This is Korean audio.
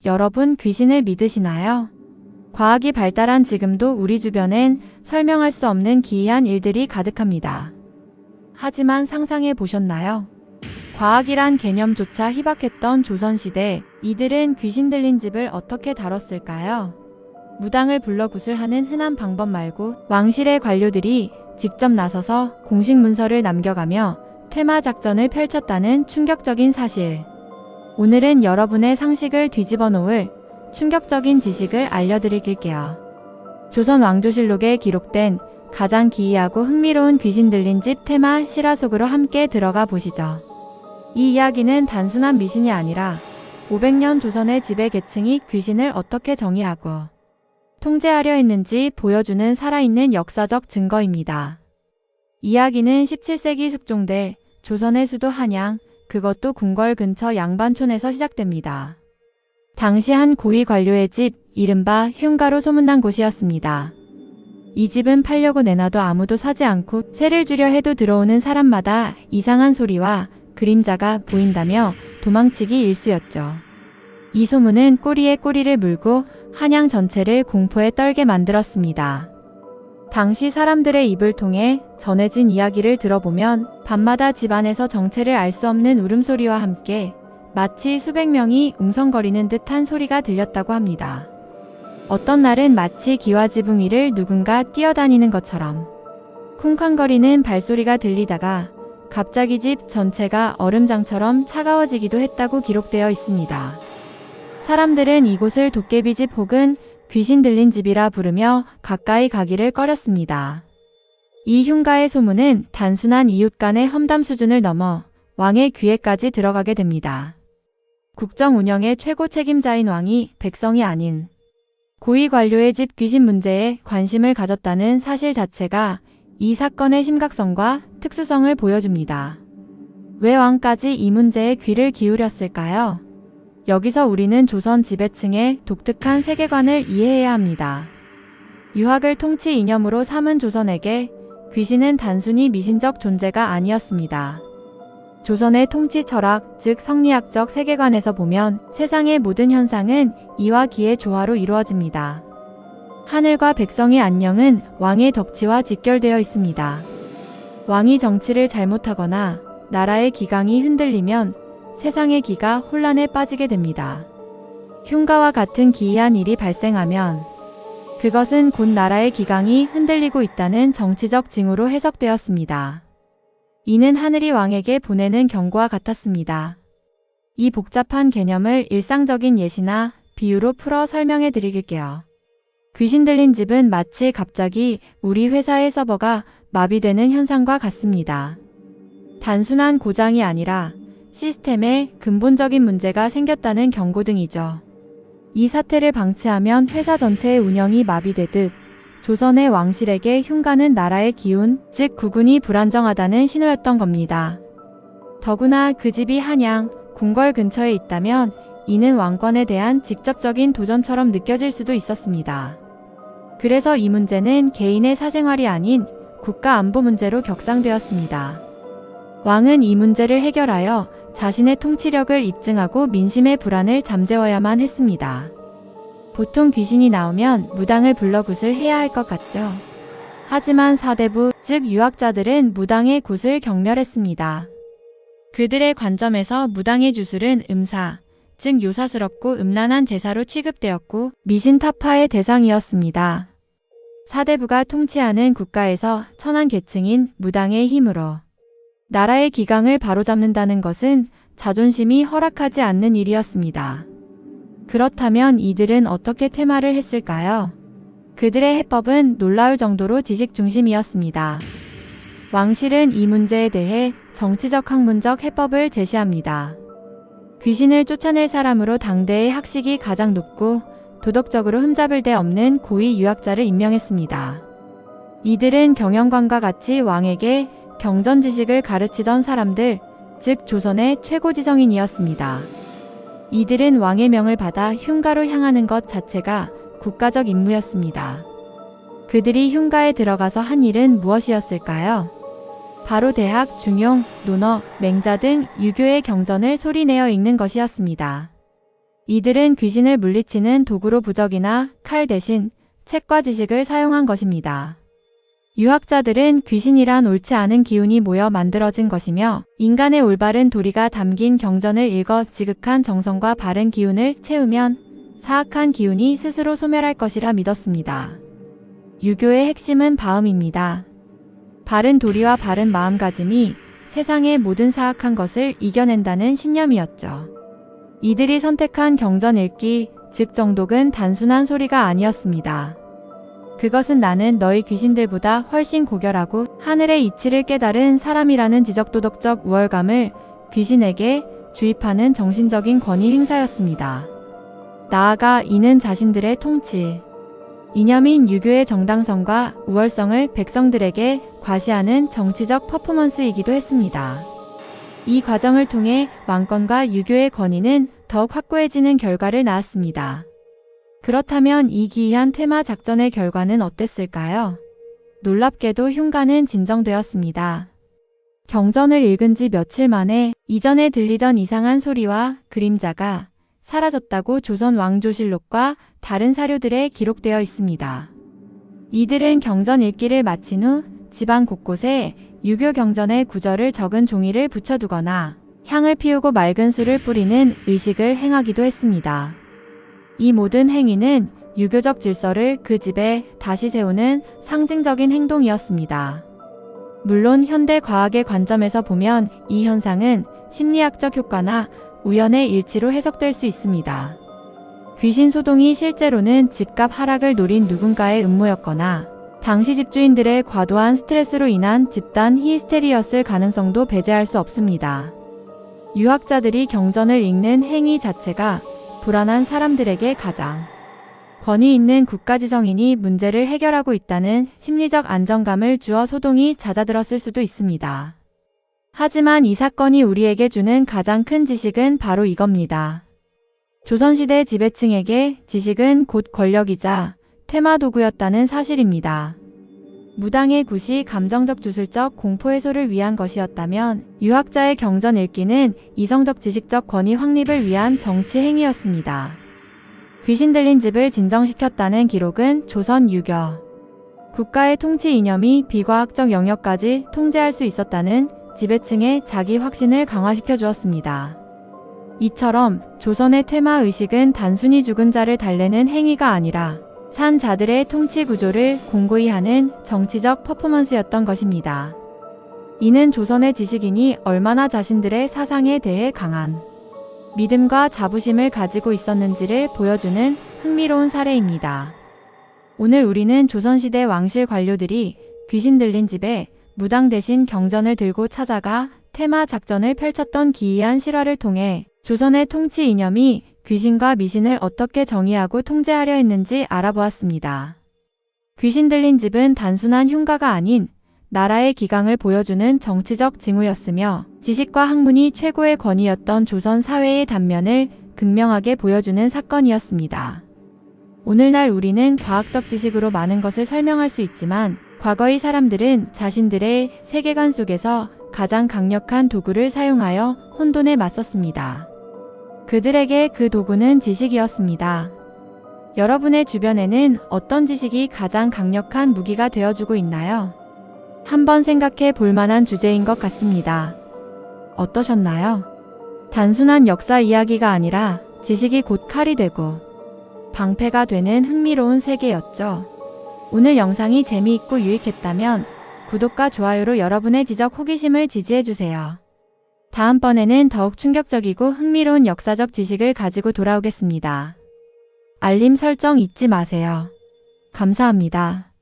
여러분 귀신을 믿으시나요? 과학이 발달한 지금도 우리 주변엔 설명할 수 없는 기이한 일들이 가득합니다. 하지만 상상해 보셨나요? 과학이란 개념조차 희박했던 조선시대, 이들은 귀신 들린 집을 어떻게 다뤘을까요? 무당을 불러 구슬하는 흔한 방법 말고 왕실의 관료들이 직접 나서서 공식 문서를 남겨가며 퇴마 작전을 펼쳤다는 충격적인 사실. 오늘은 여러분의 상식을 뒤집어 놓을 충격적인 지식을 알려드릴게요. 조선 왕조실록에 기록된 가장 기이하고 흥미로운 귀신 들린 집 퇴마 실화 속으로 함께 들어가 보시죠. 이 이야기는 단순한 미신이 아니라 500년 조선의 지배 계층이 귀신을 어떻게 정의하고 통제하려 했는지 보여주는 살아있는 역사적 증거입니다. 이야기는 17세기 숙종대 조선의 수도 한양, 그것도 궁궐 근처 양반촌에서 시작됩니다. 당시 한 고위 관료의 집, 이른바 흉가로 소문난 곳이었습니다. 이 집은 팔려고 내놔도 아무도 사지 않고 세를 주려 해도 들어오는 사람마다 이상한 소리와 그림자가 보인다며 도망치기 일쑤였죠. 이 소문은 꼬리에 꼬리를 물고 한양 전체를 공포에 떨게 만들었습니다. 당시 사람들의 입을 통해 전해진 이야기를 들어보면 밤마다 집안에서 정체를 알 수 없는 울음소리와 함께 마치 수백 명이 웅성거리는 듯한 소리가 들렸다고 합니다. 어떤 날은 마치 기와지붕 위를 누군가 뛰어다니는 것처럼 쿵쾅거리는 발소리가 들리다가 갑자기 집 전체가 얼음장처럼 차가워지기도 했다고 기록되어 있습니다. 사람들은 이곳을 도깨비집 혹은 귀신 들린 집이라 부르며 가까이 가기를 꺼렸습니다. 이 흉가의 소문은 단순한 이웃 간의 험담 수준을 넘어 왕의 귀에까지 들어가게 됩니다. 국정 운영의 최고 책임자인 왕이 백성이 아닌 고위 관료의 집 귀신 문제에 관심을 가졌다는 사실 자체가 이 사건의 심각성과 특수성을 보여줍니다. 왜 왕까지 이 문제에 귀를 기울였을까요? 여기서 우리는 조선 지배층의 독특한 세계관을 이해해야 합니다. 유학을 통치 이념으로 삼은 조선에게 귀신은 단순히 미신적 존재가 아니었습니다. 조선의 통치 철학, 즉 성리학적 세계관에서 보면 세상의 모든 현상은 이와 기의 조화로 이루어집니다. 하늘과 백성의 안녕은 왕의 덕치와 직결되어 있습니다. 왕이 정치를 잘못하거나 나라의 기강이 흔들리면 세상의 기가 혼란에 빠지게 됩니다. 흉가와 같은 기이한 일이 발생하면 그것은 곧 나라의 기강이 흔들리고 있다는 정치적 징후로 해석되었습니다. 이는 하늘이 왕에게 보내는 경고와 같았습니다. 이 복잡한 개념을 일상적인 예시나 비유로 풀어 설명해 드릴게요. 귀신 들린 집은 마치 갑자기 우리 회사의 서버가 마비되는 현상과 같습니다. 단순한 고장이 아니라 시스템에 근본적인 문제가 생겼다는 경고등이죠. 이 사태를 방치하면 회사 전체의 운영이 마비되듯 조선의 왕실에게 흉가는 나라의 기운, 즉 국운이 불안정하다는 신호였던 겁니다. 더구나 그 집이 한양, 궁궐 근처에 있다면 이는 왕권에 대한 직접적인 도전처럼 느껴질 수도 있었습니다. 그래서 이 문제는 개인의 사생활이 아닌 국가 안보 문제로 격상되었습니다. 왕은 이 문제를 해결하여 자신의 통치력을 입증하고 민심의 불안을 잠재워야만 했습니다. 보통 귀신이 나오면 무당을 불러 굿을 해야 할 것 같죠. 하지만 사대부, 즉 유학자들은 무당의 굿을 경멸했습니다. 그들의 관점에서 무당의 주술은 음사, 즉 요사스럽고 음란한 제사로 취급되었고 미신 타파의 대상이었습니다. 사대부가 통치하는 국가에서 천한 계층인 무당의 힘으로 나라의 기강을 바로잡는다는 것은 자존심이 허락하지 않는 일이었습니다. 그렇다면 이들은 어떻게 퇴마를 했을까요? 그들의 해법은 놀라울 정도로 지식 중심이었습니다. 왕실은 이 문제에 대해 정치적 학문적 해법을 제시합니다. 귀신을 쫓아낼 사람으로 당대의 학식이 가장 높고 도덕적으로 흠잡을 데 없는 고위 유학자를 임명했습니다. 이들은 경영관과 같이 왕에게 경전 지식을 가르치던 사람들, 즉 조선의 최고지성인이었습니다. 이들은 왕의 명을 받아 흉가로 향하는 것 자체가 국가적 임무였습니다. 그들이 흉가에 들어가서 한 일은 무엇이었을까요? 바로 대학, 중용, 논어, 맹자 등 유교의 경전을 소리내어 읽는 것이었습니다. 이들은 귀신을 물리치는 도구로 부적이나 칼 대신 책과 지식을 사용한 것입니다. 유학자들은 귀신이란 옳지 않은 기운이 모여 만들어진 것이며 인간의 올바른 도리가 담긴 경전을 읽어 지극한 정성과 바른 기운을 채우면 사악한 기운이 스스로 소멸할 것이라 믿었습니다. 유교의 핵심은 바음입니다. 바른 도리와 바른 마음가짐이 세상의 모든 사악한 것을 이겨낸다는 신념이었죠. 이들이 선택한 경전 읽기, 즉 정독은 단순한 소리가 아니었습니다. 그것은 나는 너희 귀신들보다 훨씬 고결하고 하늘의 이치를 깨달은 사람이라는 지적도덕적 우월감을 귀신에게 주입하는 정신적인 권위 행사였습니다. 나아가 이는 자신들의 통치, 이념인 유교의 정당성과 우월성을 백성들에게 과시하는 정치적 퍼포먼스이기도 했습니다. 이 과정을 통해 왕권과 유교의 권위는 더욱 확고해지는 결과를 낳았습니다. 그렇다면 이 기이한 퇴마 작전의 결과는 어땠을까요? 놀랍게도 흉가는 진정되었습니다. 경전을 읽은 지 며칠 만에 이전에 들리던 이상한 소리와 그림자가 사라졌다고 조선 왕조실록과 다른 사료들에 기록되어 있습니다. 이들은 경전 읽기를 마친 후 집안 곳곳에 유교 경전의 구절을 적은 종이를 붙여두거나 향을 피우고 맑은 술을 뿌리는 의식을 행하기도 했습니다. 이 모든 행위는 유교적 질서를 그 집에 다시 세우는 상징적인 행동이었습니다. 물론 현대 과학의 관점에서 보면 이 현상은 심리학적 효과나 우연의 일치로 해석될 수 있습니다. 귀신 소동이 실제로는 집값 하락을 노린 누군가의 음모였거나 당시 집주인들의 과도한 스트레스로 인한 집단 히스테리였을 가능성도 배제할 수 없습니다. 유학자들이 경전을 읽는 행위 자체가 불안한 사람들에게 가장 권위 있는 국가지성인이 문제를 해결하고 있다는 심리적 안정감을 주어 소동이 잦아들었을 수도 있습니다. 하지만 이 사건이 우리에게 주는 가장 큰 지식은 바로 이겁니다. 조선시대 지배층에게 지식은 곧 권력이자 퇴마 도구였다는 사실입니다. 무당의 굿이 감정적 주술적 공포 해소를 위한 것이었다면 유학자의 경전 읽기는 이성적 지식적 권위 확립을 위한 정치 행위였습니다. 귀신 들린 집을 진정시켰다는 기록은 조선 유교. 국가의 통치 이념이 비과학적 영역까지 통제할 수 있었다는 지배층의 자기 확신을 강화시켜 주었습니다. 이처럼 조선의 퇴마 의식은 단순히 죽은 자를 달래는 행위가 아니라 산 자들의 통치 구조를 공고히 하는 정치적 퍼포먼스였던 것입니다. 이는 조선의 지식인이 얼마나 자신들의 사상에 대해 강한 믿음과 자부심을 가지고 있었는지를 보여주는 흥미로운 사례입니다. 오늘 우리는 조선시대 왕실 관료들이 귀신 들린 집에 무당 대신 경전을 들고 찾아가 퇴마 작전을 펼쳤던 기이한 실화를 통해 조선의 통치 이념이 귀신과 미신을 어떻게 정의하고 통제하려 했는지 알아보았습니다. 귀신 들린 집은 단순한 흉가가 아닌 나라의 기강을 보여주는 정치적 징후였으며 지식과 학문이 최고의 권위였던 조선 사회의 단면을 극명하게 보여주는 사건이었습니다. 오늘날 우리는 과학적 지식으로 많은 것을 설명할 수 있지만 과거의 사람들은 자신들의 세계관 속에서 가장 강력한 도구를 사용하여 혼돈에 맞섰습니다. 그들에게 그 도구는 지식이었습니다. 여러분의 주변에는 어떤 지식이 가장 강력한 무기가 되어주고 있나요? 한번 생각해 볼 만한 주제인 것 같습니다. 어떠셨나요? 단순한 역사 이야기가 아니라 지식이 곧 칼이 되고 방패가 되는 흥미로운 세계였죠. 오늘 영상이 재미있고 유익했다면 구독과 좋아요로 여러분의 지적 호기심을 지지해주세요. 다음번에는 더욱 충격적이고 흥미로운 역사적 지식을 가지고 돌아오겠습니다. 알림 설정 잊지 마세요. 감사합니다.